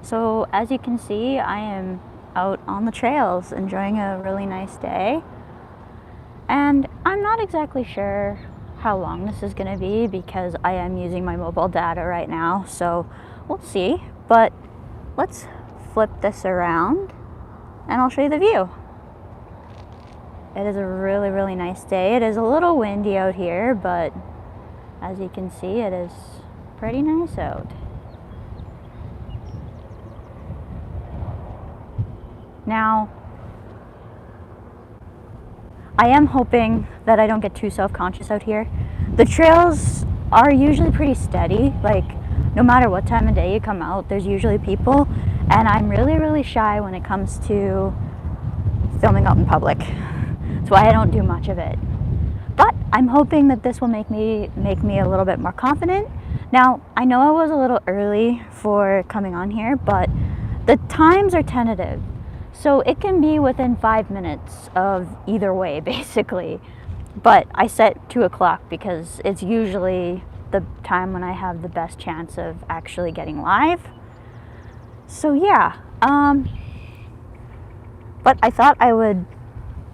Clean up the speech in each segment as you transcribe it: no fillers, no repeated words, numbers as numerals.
So as you can see, I am out on the trails enjoying a really nice day. And I'm not exactly sure how long this is going to be because I am using my mobile data right now, so we'll see. But let's flip this around and I'll show you the view. It is a really, really nice day. It is a little windy out here, but as you can see, it is pretty nice out. Now, I am hoping that I don't get too self-conscious out here. The trails are usually pretty steady, like no matter what time of day you come out, there's usually people, and I'm really, really shy when it comes to filming out in public. That's why I don't do much of it. But I'm hoping that this will make me a little bit more confident. Now, I know I was a little early for coming on here, but the times are tentative. So it can be within 5 minutes of either way, basically. But I set 2 o'clock because it's usually the time when I have the best chance of actually getting live. So yeah, but I thought I would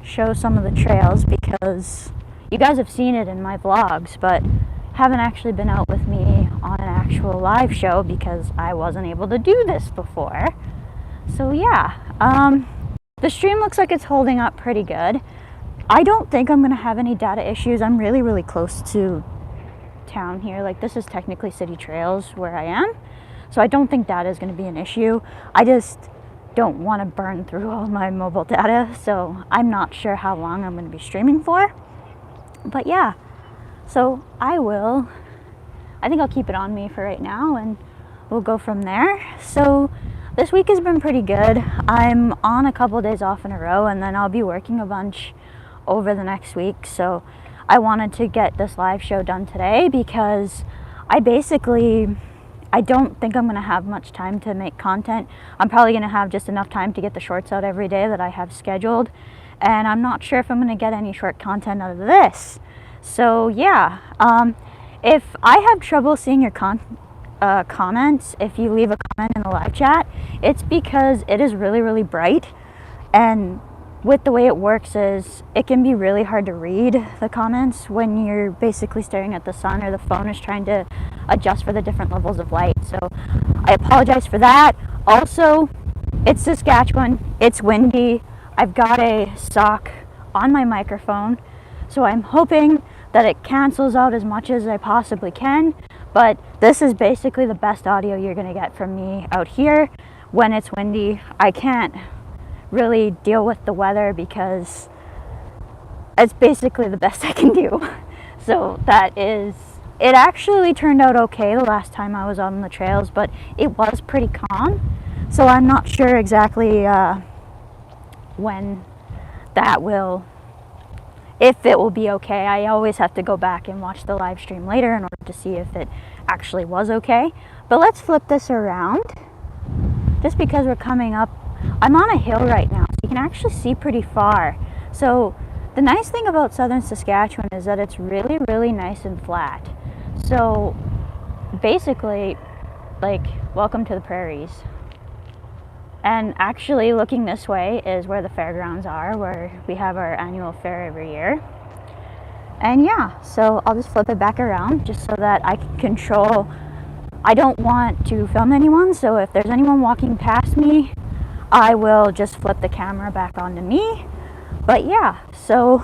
show some of the trails because you guys have seen it in my vlogs, but haven't actually been out with me on an actual live show because I wasn't able to do this before. So yeah, the stream looks like it's holding up pretty good. I don't think I'm gonna have any data issues. I'm really, really close to town here. Like, this is technically city trails where I am, so I don't think data is gonna be an issue. I just don't want to burn through all my mobile data, so I'm not sure how long I'm gonna be streaming for. But yeah, so I think I'll keep it on me for right now and we'll go from there. So this week has been pretty good. I'm on a couple days off in a row and then I'll be working a bunch over the next week. So I wanted to get this live show done today because I don't think I'm gonna have much time to make content. I'm probably gonna have just enough time to get the shorts out every day that I have scheduled. And I'm not sure if I'm gonna get any short content out of this. So yeah, if I have trouble seeing your comments, if you leave a comment in the live chat, it's because it is really, really bright, and with the way it works is it can be really hard to read the comments when you're basically staring at the sun or the phone is trying to adjust for the different levels of light. So I apologize for that. Also, it's Saskatchewan, it's windy, I've got a sock on my microphone, so I'm hoping that it cancels out as much as I possibly can. But this is basically the best audio you're gonna get from me out here when it's windy. I can't really deal with the weather because it's basically the best I can do. So it actually turned out okay the last time I was on the trails, but it was pretty calm. So I'm not sure exactly when if it will be okay. I always have to go back and watch the live stream later in order to see if it actually was okay. But let's flip this around just because we're coming up. I'm on a hill right now, so you can actually see pretty far. So the nice thing about southern Saskatchewan is that it's really, really nice and flat. So basically, like, welcome to the prairies. And actually, looking this way is where the fairgrounds are, where we have our annual fair every year. And yeah, so I'll just flip it back around just so that I can control. I don't want to film anyone, so if there's anyone walking past me, I will just flip the camera back onto me. But yeah, so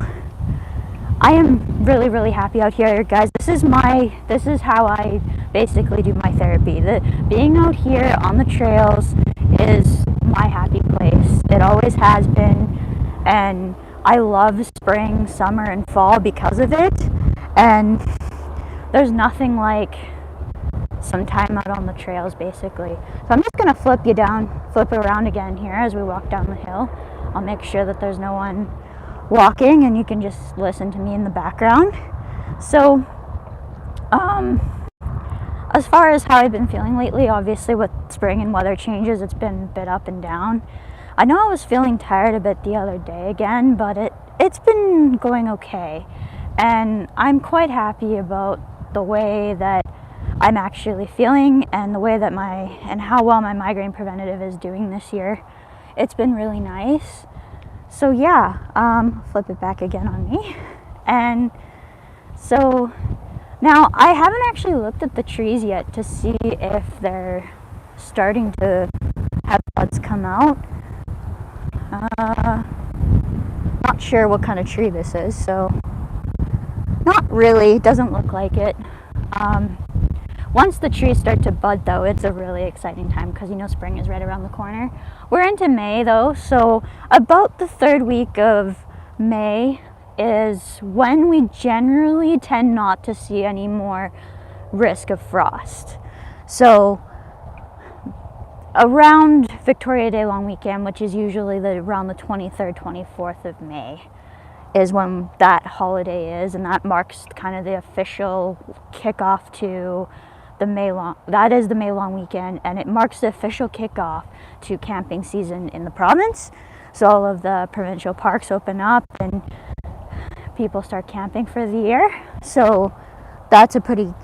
I am really, really happy out here, guys. This is how I basically do my therapy. Being out here on the trails is my happy place. It always has been, and I love spring, summer, and fall because of it. And there's nothing like some time out on the trails, basically. So I'm just gonna flip it around again here as we walk down the hill. I'll make sure that there's no one walking and you can just listen to me in the background. So as far as how I've been feeling lately, obviously with spring and weather changes, it's been a bit up and down. I know I was feeling tired a bit the other day again, but it's been going okay. And I'm quite happy about the way that I'm actually feeling and the way that and how well my migraine preventative is doing this year. It's been really nice. So yeah, flip it back again on me. And so now I haven't actually looked at the trees yet to see if they're starting to have buds come out. Not sure what kind of tree this is, so not really, doesn't look like it. Once the trees start to bud though, it's a really exciting time because spring is right around the corner. We're into May though, so about the third week of May is when we generally tend not to see any more risk of frost. So around Victoria Day long weekend, which is usually around the 23rd, 24th of May, is when that holiday is, and that marks kind of the official kickoff to the May long weekend, and it marks the official kickoff to camping season in the province. So all of the provincial parks open up and people start camping for the year. So that's a pretty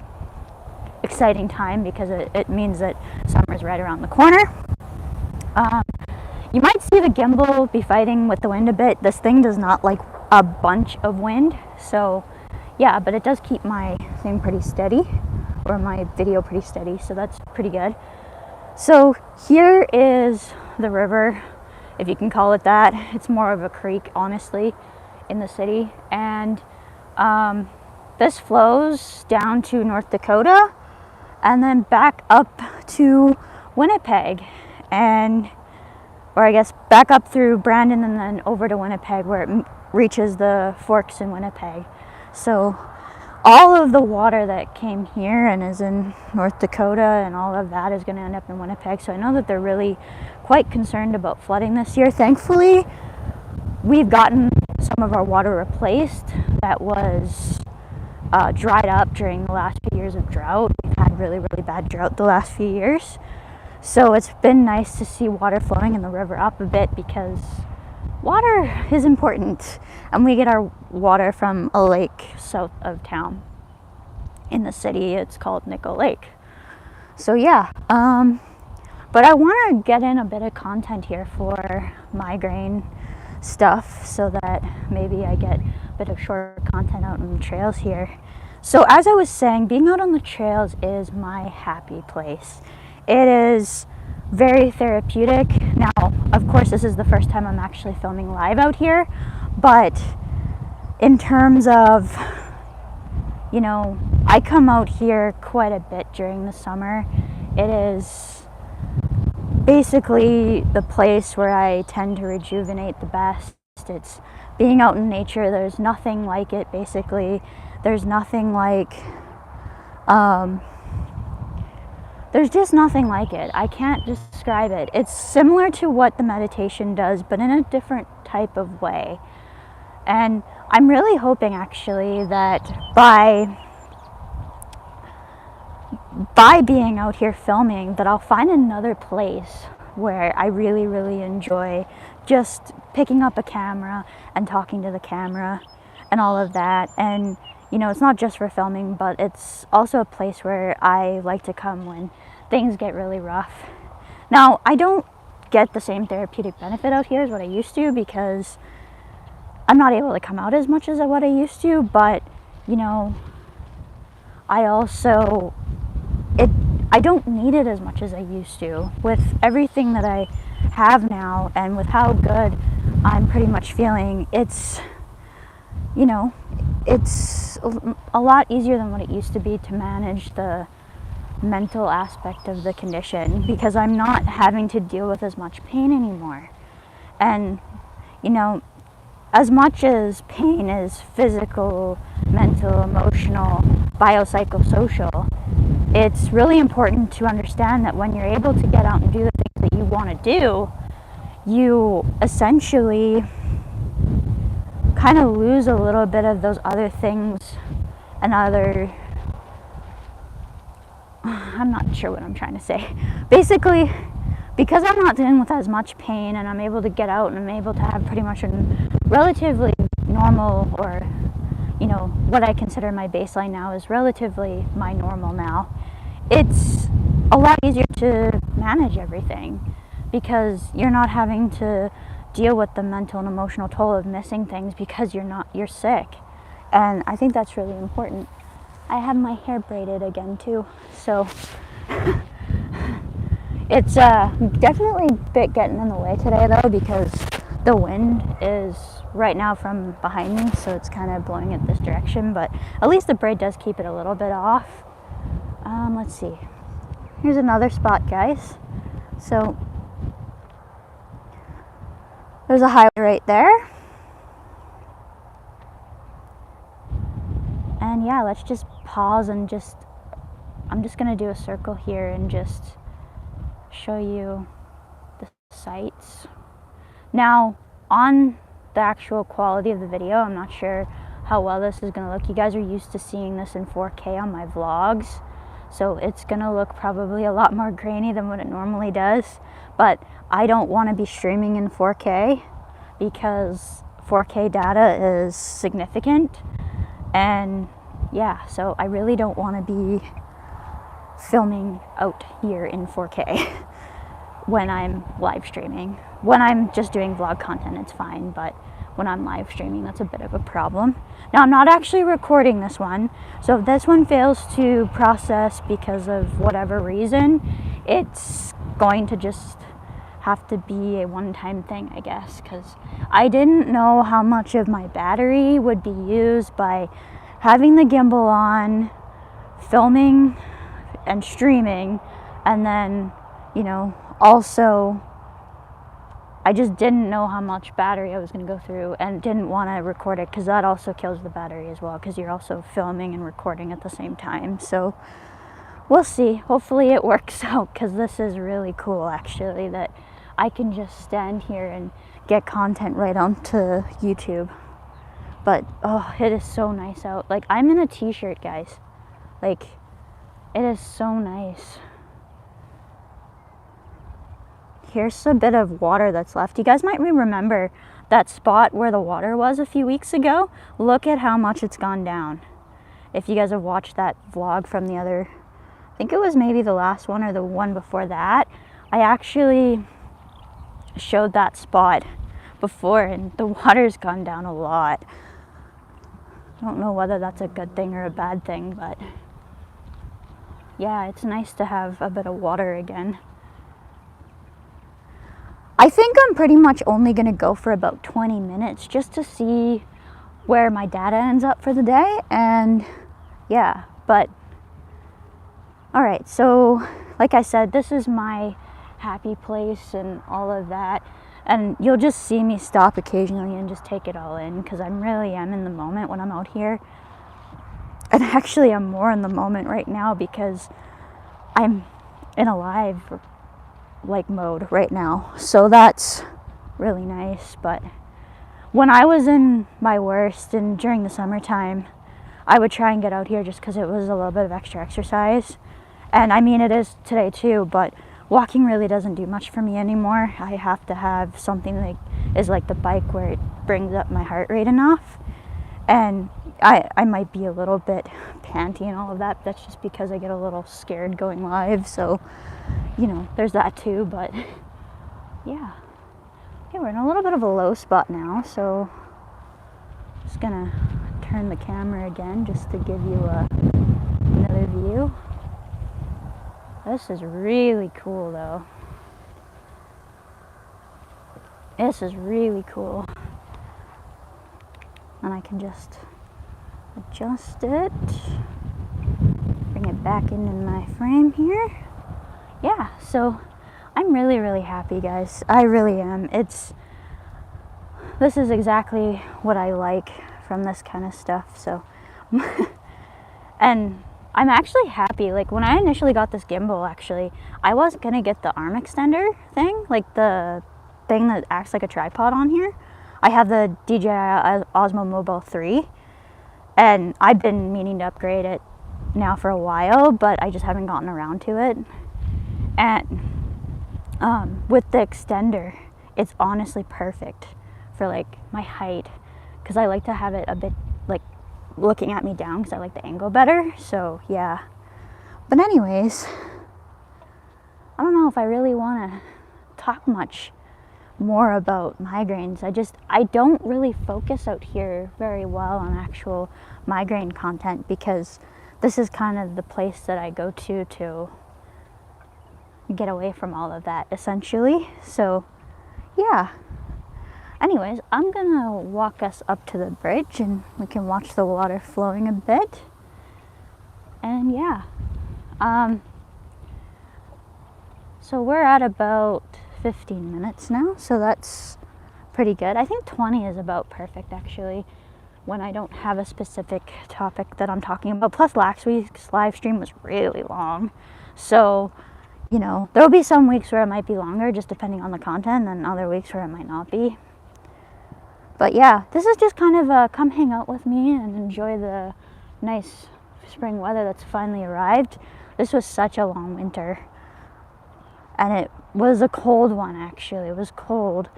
exciting time because it means that summer's right around the corner. You might see the gimbal be fighting with the wind a bit. This thing does not like a bunch of wind, so yeah, but it does keep my thing pretty steady, or my video pretty steady, so that's pretty good. So here is the river, if you can call it that. It's more of a creek, honestly, in the city, and this flows down to North Dakota and then back up to Winnipeg, or I guess back up through Brandon and then over to Winnipeg, where it reaches the forks in Winnipeg. So all of the water that came here and is in North Dakota and all of that is going to end up in Winnipeg. So I know that they're really quite concerned about flooding this year. Thankfully, we've gotten some of our water replaced that was dried up during the last few years of drought. We've had really, really bad drought the last few years. So it's been nice to see water flowing in the river up a bit, because water is important, and we get our water from a lake south of town. In the city, it's called Nickel Lake. So yeah, but I want to get in a bit of content here for migraine stuff, so that maybe I get a bit of short content out on the trails here. So as I was saying, being out on the trails is my happy place. It is very therapeutic. Now, of course, this is the first time I'm actually filming live out here, but in terms of, I come out here quite a bit during the summer. It is basically the place where I tend to rejuvenate the best. It's being out in nature. There's nothing like it, basically. There's nothing like, there's just nothing like it. I can't describe it. It's similar to what the meditation does, but in a different type of way. And I'm really hoping, actually, that by being out here filming, that I'll find another place where I really, really enjoy just picking up a camera and talking to the camera and all of that. And it's not just for filming, but it's also a place where I like to come when things get really rough. Now, I don't get the same therapeutic benefit out here as what I used to, because I'm not able to come out as much as what I used to, but I don't need it as much as I used to. With everything that I have now and with how good I'm pretty much feeling, it's a lot easier than what it used to be to manage the mental aspect of the condition, because I'm not having to deal with as much pain anymore. And as much as pain is physical, mental, emotional, biopsychosocial, it's really important to understand that when you're able to get out and do the things that you want to do, you essentially kind of lose a little bit of those other things and I'm not sure what I'm trying to say. Basically, because I'm not dealing with as much pain and I'm able to get out and I'm able to have pretty much a relatively normal, or what I consider my baseline now is relatively my normal now, it's a lot easier to manage everything because you're not having to deal with the mental and emotional toll of missing things because you're sick. And I think that's really important. I have my hair braided again too, so it's definitely a bit getting in the way today though, because the wind is right now from behind me, so it's kind of blowing it this direction, but at least the braid does keep it a little bit off. Let's see. Here's another spot, guys. So there's a highway right there. And yeah, let's just pause and I'm just gonna do a circle here and just show you the sights. Now, on the actual quality of the video, I'm not sure how well this is gonna look. You guys are used to seeing this in 4K on my vlogs, so it's gonna look probably a lot more grainy than what it normally does, but I don't wanna be streaming in 4K because 4K data is significant, and yeah, so I really don't wanna be filming out here in 4K when I'm live streaming. When I'm just doing vlog content, it's fine, but when I'm live streaming, that's a bit of a problem. Now, I'm not actually recording this one, so if this one fails to process because of whatever reason, it's going to just have to be a one-time thing, I guess, because I didn't know how much of my battery would be used by having the gimbal on, filming and streaming, and then, you know, also I just didn't know how much battery I was going to go through and didn't want to record it because that also kills the battery as well, because you're also filming and recording at the same time. So we'll see. Hopefully it works out, because this is really cool actually, that I can just stand here and get content right onto YouTube. But oh, it is so nice out. Like, I'm in a t-shirt, guys. Like, it is so nice. Here's a bit of water that's left. You guys might remember that spot where the water was a few weeks ago. Look at how much it's gone down. If you guys have watched that vlog from the other, I think it was maybe the last one or the one before that, I actually showed that spot before, and the water's gone down a lot. I don't know whether that's a good thing or a bad thing, but yeah, it's nice to have a bit of water again. I think I'm pretty much only going to go for about 20 minutes just to see where my data ends up for the day, and yeah, but alright, so like I said, this is my happy place and all of that, and you'll just see me stop occasionally and just take it all in, because I really am in the moment when I'm out here. And actually I'm more in the moment right now because I'm in a live like mode right now, so that's really nice. But when I was in my worst and during the summertime, I would try and get out here just because it was a little bit of extra exercise, and I mean it is today too, but walking really doesn't do much for me anymore. I have to have something like is like the bike, where it brings up my heart rate enough, and I might be a little bit panty and all of that. That's just because I get a little scared going live, so you know, there's that too. But yeah, okay, we're in a little bit of a low spot now, so just gonna turn the camera again just to give you another view. This is really cool though. This is really cool. And I can just adjust it, bring it back into my frame here. Yeah, so I'm really, really happy, guys. I really am. This is exactly what I like from this kind of stuff, so. And I'm actually happy. Like, when I initially got this gimbal, actually, I was gonna get the arm extender thing, like the thing that acts like a tripod on here. I have the DJI Osmo Mobile 3, and I've been meaning to upgrade it now for a while, but I just haven't gotten around to it. And with the extender, it's honestly perfect for like my height, because I like to have it a bit like looking at me down, because I like the angle better. So yeah, But anyways, I don't know if I really want to talk much more about migraines. I don't really focus out here very well on actual migraine content because this is kind of the place that I go to get away from all of that, essentially. So yeah, anyways, I'm gonna walk us up to the bridge and we can watch the water flowing a bit. And yeah, so we're at about 15 minutes now, so that's pretty good. I think 20 is about perfect, actually, when I don't have a specific topic that I'm talking about. Plus, last week's live stream was really long, so, you know, there will be some weeks where it might be longer, just depending on the content, and other weeks where it might not be. But yeah, this is just kind of a come hang out with me and enjoy the nice spring weather that's finally arrived. This was such a long winter. And it was a cold one, actually. It was cold.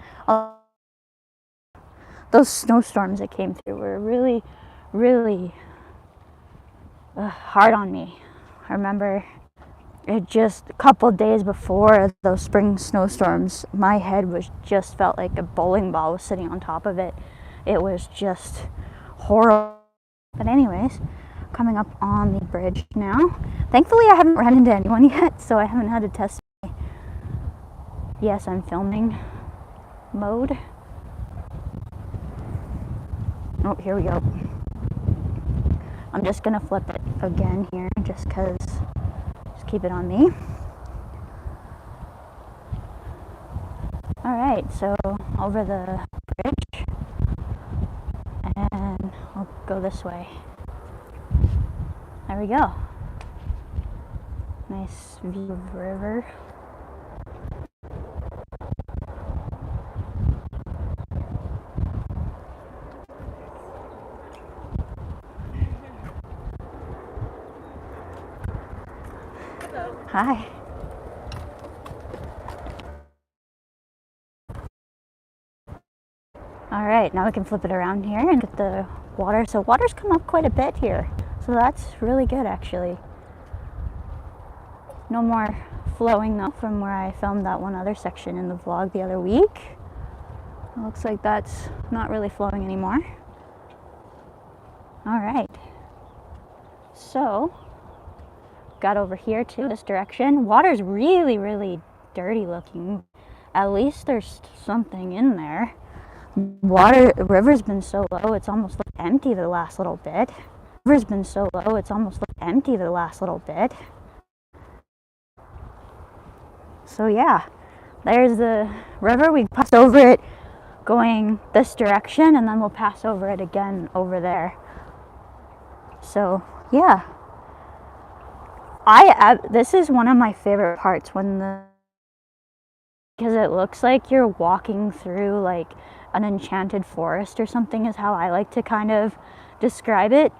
Those snowstorms that came through were really, really hard on me. I remember it just a couple days before those spring snowstorms, my head was just felt like a bowling ball was sitting on top of it. It was just horrible. But anyways, coming up on the bridge now. Thankfully, I haven't run into anyone yet, so I haven't had to test. Yes, I'm filming mode. Oh, here we go. I'm just gonna flip it again here just because, just keep it on me. Alright, so over the bridge, and I'll go this way. There we go. Nice view of the river. Hi. Alright, now we can flip it around here and get the water. So water's come up quite a bit here. So that's really good, actually. No more flowing though from where I filmed that one other section in the vlog the other week. It looks like that's not really flowing anymore. Alright. So got over here too, this direction. Water's really, really dirty looking. At least there's something in there. The river's been so low, it's almost looked empty the last little bit. River's been so low, it's almost looked empty the last little bit. So yeah, there's the river. We passed over it going this direction, and then we'll pass over it again over there. So yeah. This is one of my favorite parts because it looks like you're walking through like an enchanted forest or something is how I like to kind of describe it.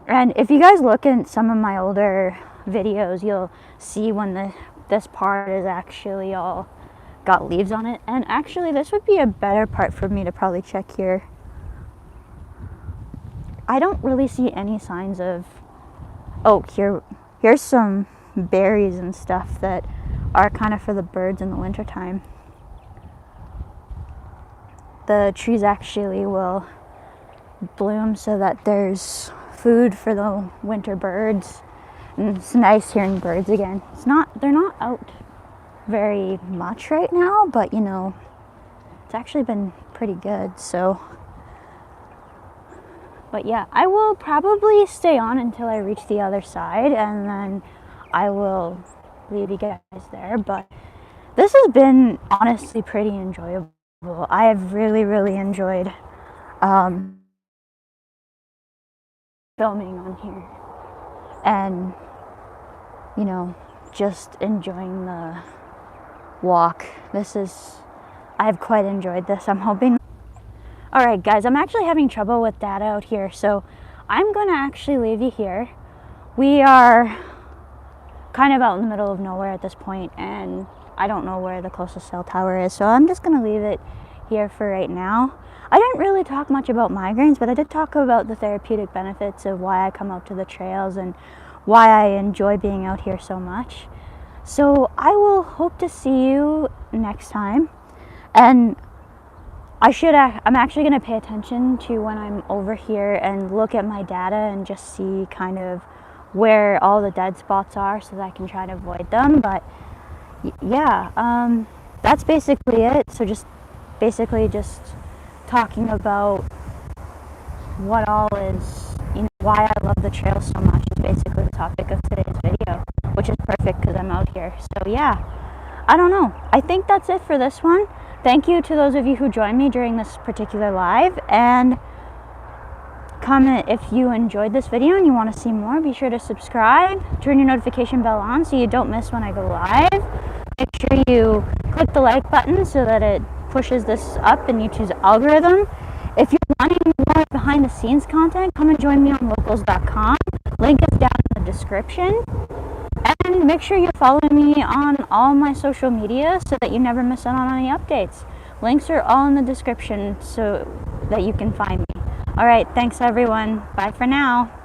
And if you guys look at some of my older videos, you'll see when this part is actually all got leaves on it. And actually this would be a better part for me to probably check here. I don't really see any signs of, oh, here's some berries and stuff that are kind of for the birds in the wintertime. The trees actually will bloom so that there's food for the winter birds. And it's nice hearing birds again. They're not out very much right now, but you know, it's actually been pretty good, so. But yeah, I will probably stay on until I reach the other side, and then I will leave you guys there. But this has been honestly pretty enjoyable. I have really, really enjoyed filming on here, and you know, just enjoying the walk. I've quite enjoyed this. I'm hoping. Alright guys, I'm actually having trouble with data out here, so I'm going to actually leave you here. We are kind of out in the middle of nowhere at this point, and I don't know where the closest cell tower is, so I'm just going to leave it here for right now. I didn't really talk much about migraines, but I did talk about the therapeutic benefits of why I come out to the trails and why I enjoy being out here so much. So I will hope to see you next time. And I'm actually going to pay attention to when I'm over here and look at my data and just see kind of where all the dead spots are so that I can try to avoid them. But yeah, that's basically it. So just talking about what all is, why I love the trail so much is basically the topic of today's video, which is perfect because I'm out here. So yeah, I don't know. I think that's it for this one. Thank you to those of you who joined me during this particular live, and comment if you enjoyed this video and you want to see more. Be sure to subscribe, turn your notification bell on so you don't miss when I go live. Make sure you click the like button so that it pushes this up in YouTube's algorithm. If you're wanting more behind the scenes content, come and join me on locals.com. Link is down in the description. And make sure you're following me on all my social media so that you never miss out on any updates. Links are all in the description so that you can find me. All right, thanks everyone. Bye for now.